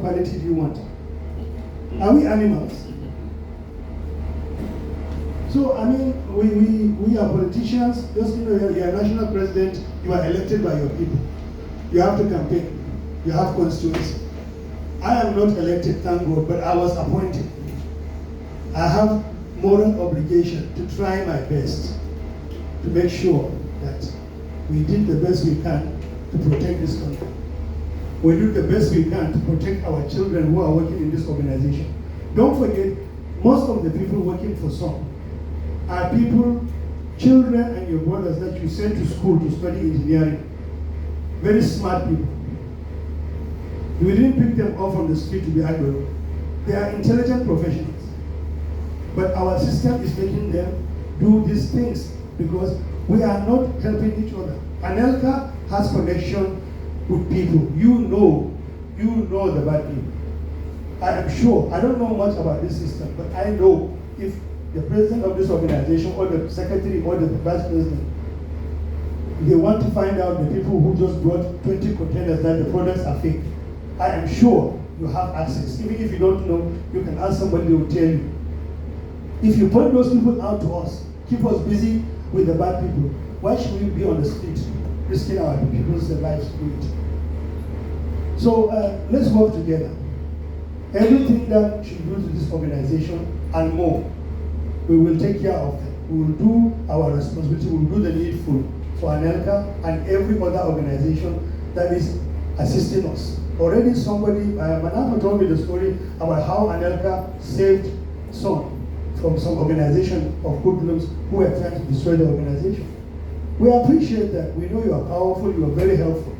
quality do you want? Are we animals? So, I mean, we are politicians. Just, you know, you're a national president. You are elected by your people. You have to campaign. You have constituency. I am not elected, thank God, but I was appointed. I have moral obligation to try my best to make sure that we did the best we can to protect this country. We do the best we can to protect our children who are working in this organization. Don't forget, most of the people working for SOM are people, children and your brothers that you send to school to study engineering. Very smart people. We didn't pick them off from the street to be idle. They are intelligent professionals. But our system is making them do these things because we are not helping each other. ANELCA has connection with people. You know the bad people. I am sure, I don't know much about this system, but I know if the president of this organization or the secretary or the vice president, they want to find out the people who just brought 20 containers that the products are fake, I am sure you have access. Even if you don't know, you can ask somebody, they will tell you. If you point those people out to us, keep us busy with the bad people, why should we be on the street risking our people's lives to it? So let's work together. Everything that should do to this organization and more, we will take care of it. We will do our responsibility, we will do the needful for ANELCA and every other organization that is assisting us. Already somebody, Manapa told me the story about how ANELCA saved some from some organization of hoodlums who were trying to destroy the organization. We appreciate that. We know you are powerful, you are very helpful.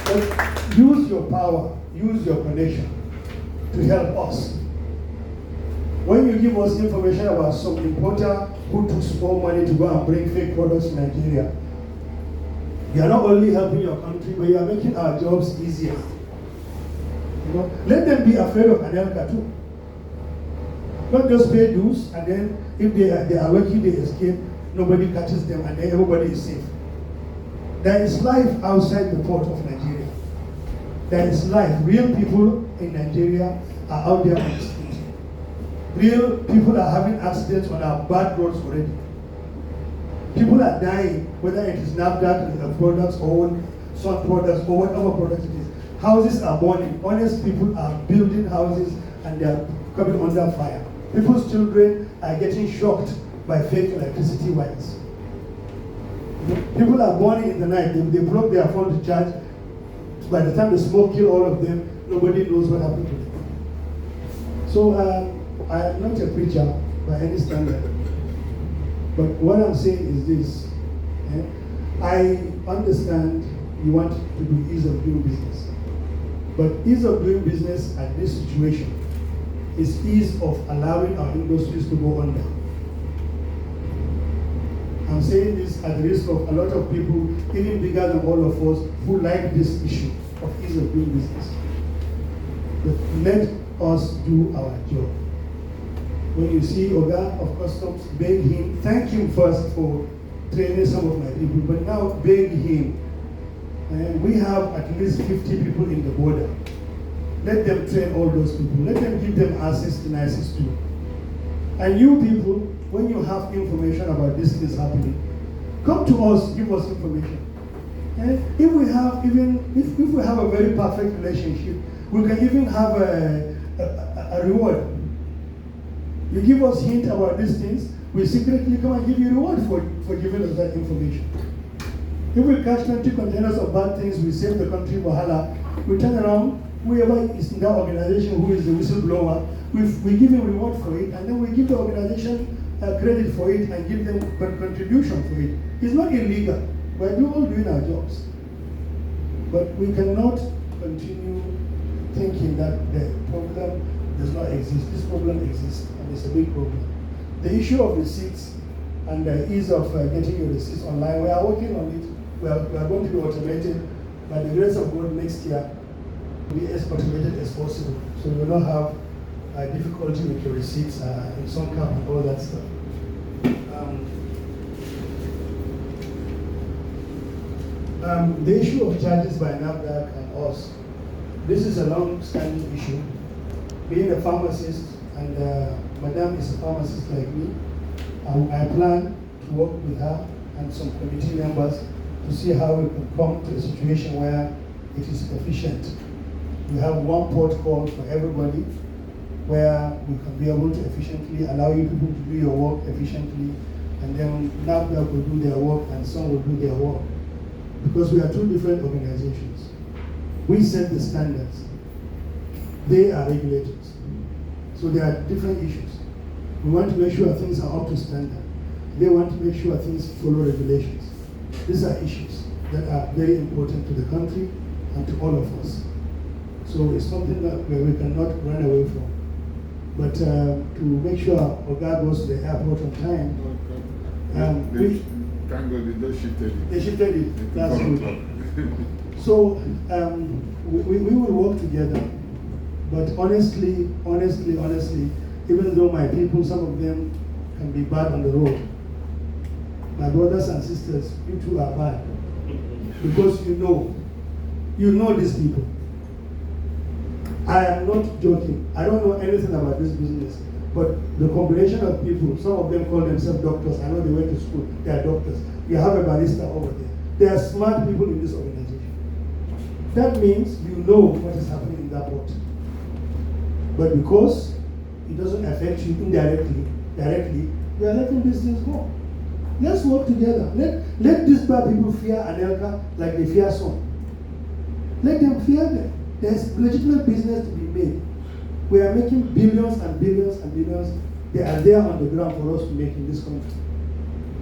But use your power, use your connection to help us. When you give us information about some importer who took small money to go and bring fake products to Nigeria, you are not only helping your country, but you are making our jobs easier. You know, let them be afraid of ANELCA too. Not just pay dues and then if they are working, they escape, nobody catches them and then everybody is safe. There is life outside the port of Nigeria. There is life. Real people in Nigeria are out there on the street. Real people are having accidents on our bad roads already. People are dying, whether it is NAFDAC products or some products or whatever product it is. Houses are burning. Honest people are building houses and they are coming under fire. People's children are getting shocked by fake electricity wires. People are burning in the night. They broke their phone to charge. By the time the smoke kills all of them, nobody knows what happened to them. So I am not a preacher by any standard. But what I'm saying is this. I understand you want to do ease of doing business. But ease of doing business at this situation is ease of allowing our industries to go under. I'm saying this at the risk of a lot of people, even bigger than all of us, who like this issue of ease of doing business. But let us do our job. When you see Oga of Customs, beg him, thank him first for training some of my people, but now beg him. And we have at least 50 people in the border. Let them train all those people. Let them give them access to NICES too. And you people, when you have information about these things happening, come to us, give us information. And if we have a very perfect relationship, we can even have a reward. You give us hint about these things, we secretly come and give you reward for giving us that information. If we catch 20 containers of bad things, we save the country wahala, we turn around, whoever is in that organization who is the whistleblower, we give him reward for it, and then we give the organization credit for it and give them contribution for it. It's not illegal. We're all doing our jobs. But we cannot continue thinking that the problem does not exist. This problem exists, and it's a big problem. The issue of receipts and the ease of getting your receipts online, we are working on it. We are going to be automated. By the grace of God, next year, be as automated as possible. So you will not have difficulty with your receipts in some camp and all that stuff. The issue of charges by NAFDAC and us, this is a long-standing issue. Being a pharmacist, and Madam is a pharmacist like me, I plan to work with her and some committee members to see how we can come to a situation where it is efficient. We have one port call for everybody, where we can be able to efficiently allow you people to do your work efficiently, and then NAFDAC will do their work and some will do their work. Because we are two different organizations. We set the standards. They are regulators. So there are different issues. We want to make sure things are up to standard. They want to make sure things follow regulations. These are issues that are very important to the country and to all of us. So it's something that we cannot run away from. But to make sure Oga goes to the airport on time, thank God they just shifted it. They shifted it. That's good. So we will work together. But honestly, even though my people, some of them can be bad on the road, my brothers and sisters, you two are bad. Because you know these people. I am not joking. I don't know anything about this business. But the combination of people, some of them call themselves doctors. I know they went to school. They are doctors. You have a barista over there. There are smart people in this organization. That means you know what is happening in that port. But because it doesn't affect you indirectly, directly, we are letting these things go. Let's work together. Let these bad people fear Anelka like they fear Son. Let them fear them. There's legitimate business to be made. We are making billions and billions and billions. They are there on the ground for us to make in this country.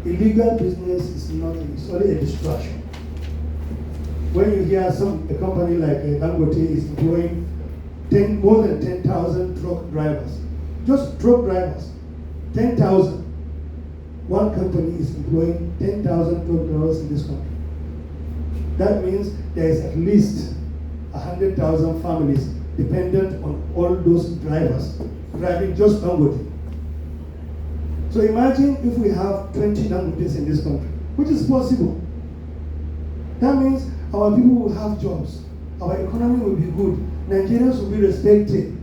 Illegal business is nothing, it's only a distraction. When you hear a company like Dangote is employing more than 10,000 truck drivers, just truck drivers, 10,000. One company is employing 10,000 truck drivers in this country. That means there is at least 100,000 families dependent on all those drivers driving just Dangote. So imagine if we have 20 Dangotes in this country, which is possible. That means our people will have jobs, our economy will be good, Nigerians will be respected.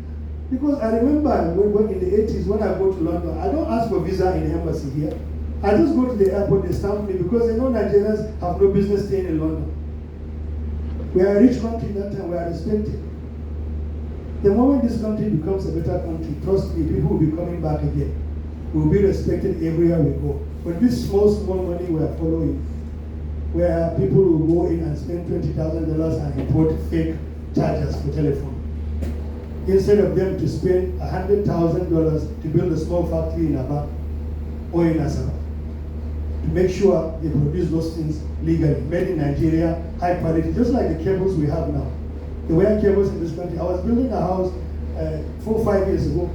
Because I remember when in the 80s when I go to London, I don't ask for visa in the embassy here. I just go to the airport, they stamp me because they know Nigerians have no business staying in London. We are a rich country that time, we are respected. The moment this country becomes a better country, trust me, people will be coming back again. We will be respected everywhere we go. But this small money we are following, where people will go in and spend $20,000 and import fake chargers for telephone, instead of them to spend $100,000 to build a small factory in Aba or in Asaba, to make sure they produce those things legally, made in Nigeria, high quality, just like the cables we have now. There were cables in this country. I was building a house 4 or 5 years ago.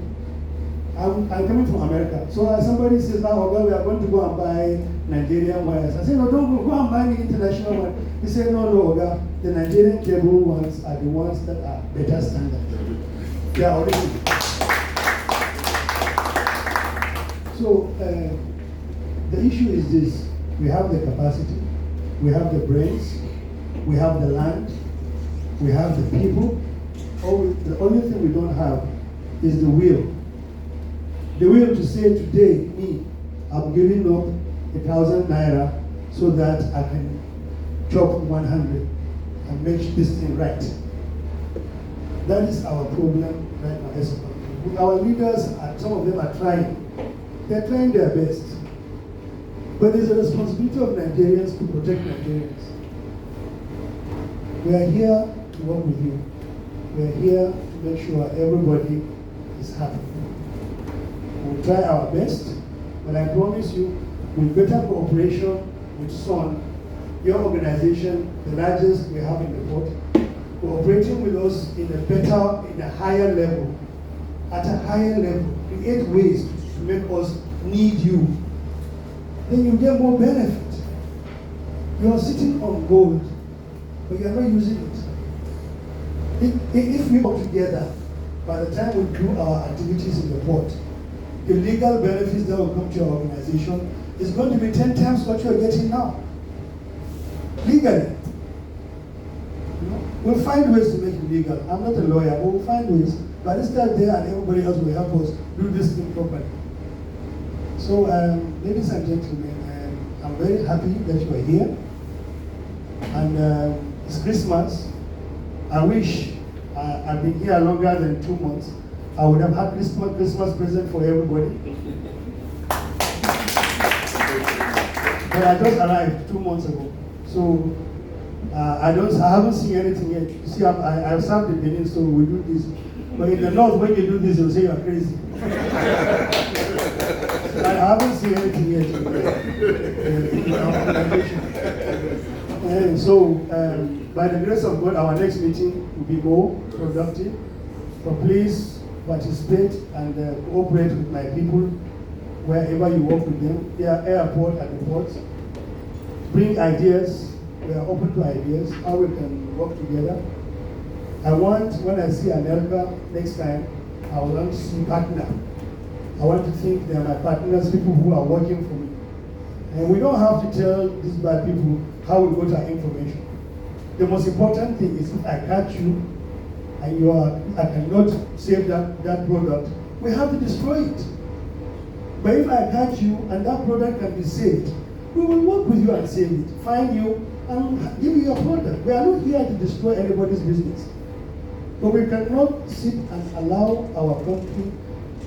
I'm coming from America. So somebody says, now we are going to go and buy Nigerian wires. I said, no, don't go and buy the international one. He said, no, Oga, the Nigerian cable ones are the ones that are better standard. They are original. So the issue is this. We have the capacity, we have the brains, we have the land, we have the people. The only thing we don't have is the will. The will to say today, me, I'm giving up 1,000 naira so that I can chop 100 and make this thing right. That is our problem right now as a country. Our leaders, some of them are trying. They're trying their best. But there's a responsibility of Nigerians to protect Nigerians. We are here to work with you. We are here to make sure everybody is happy. We'll try our best, but I promise you, with better cooperation with SON, your organization, the largest we have in the port, cooperating with us in a higher level, at a higher level, create ways to make us need you, then you get more benefit. You are sitting on gold, but you are not using it. If we work together, by the time we do our activities in the port, the legal benefits that will come to your organization is going to be 10 times what you are getting now. Legally. We'll find ways to make it legal. I'm not a lawyer, but we'll find ways. But it's not there, and everybody else will help us do this thing properly. So, ladies and gentlemen, I'm very happy that you are here. And it's Christmas. I wish I'd been here longer than 2 months. I would have had Christmas present for everybody. But I just arrived 2 months ago. So I haven't seen anything yet. You see, I've served in Benin, so we do this. But in the north, when you do this, they'll say you're crazy. I haven't seen anything yet in our organization. And so, by the grace of God, our next meeting will be more productive. So please participate and cooperate with my people wherever you work with them. They are airport and the ports. Bring ideas. We are open to ideas, how we can work together. I want, when I see Anelka next time, I want to see partner. I want to think they are my partners, people who are working for me. And we don't have to tell these bad people how we got our information. The most important thing is if I catch you and I cannot save that product, we have to destroy it. But if I catch you and that product can be saved, we will work with you and save it, find you and give you your product. We are not here to destroy anybody's business. But we cannot sit and allow our country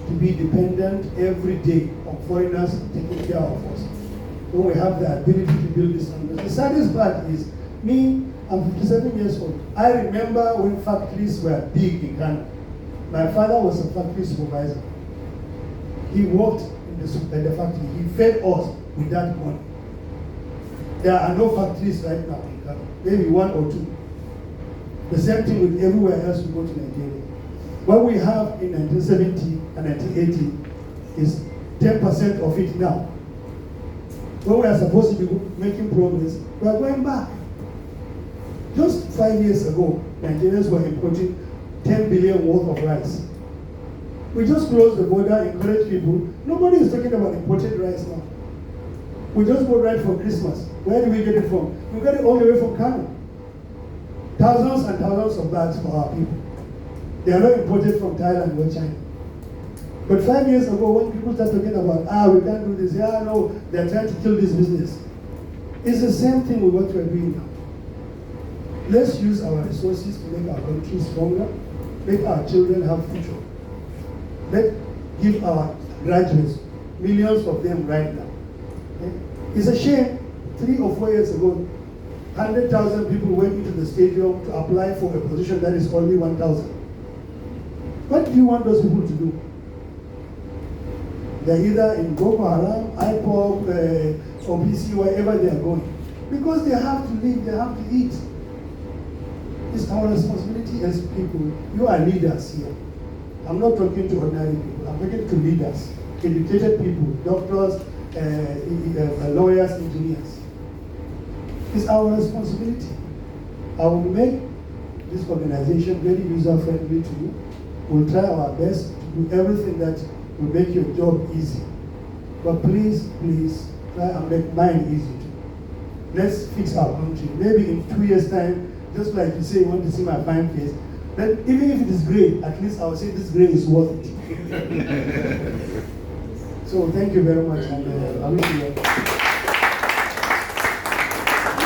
to be dependent every day on foreigners taking care of us. When we have the ability to build this country. The saddest part is, me, I'm 57 years old. I remember when factories were big in Ghana. My father was a factory supervisor. He worked in the factory. He fed us with that money. There are no factories right now in Ghana. Maybe one or two. The same thing with everywhere else we go to Nigeria. What we have in 1970 and 1980 is 10% of it now. When we are supposed to be making progress, we are going back. Just 5 years ago, Nigerians were importing 10 billion worth of rice. We just closed the border, encouraged people. Nobody is talking about imported rice now. We just bought rice for Christmas. Where do we get it from? We got it all the way from Kano. Thousands and thousands of bags for our people. They are not imported from Thailand or China. But 5 years ago, when people start talking about, we can't do this, no, they're trying to kill this business. It's the same thing with what we're doing now. Let's use our resources to make our country stronger, make our children have future. Let's give our graduates, millions of them right now. Okay? It's a shame, 3 or 4 years ago, 100,000 people went into the stadium to apply for a position that is only 1,000. What do you want those people to do? They're either in Boko Haram, IPOB, OPC, wherever they are going. Because they have to live, they have to eat. It's our responsibility as people. You are leaders here. I'm not talking to ordinary people. I'm talking to leaders, educated people, doctors, lawyers, engineers. It's our responsibility. I will make this organization very user-friendly to you. We'll try our best to do everything that will make your job easy. But please, please, try and make mine easy too. Let's fix our country. Maybe in 2 years' time, just like you say you want to see my fine face, then even if it is gray, at least I will say this gray is worth it. So thank you very much, and I wish you well.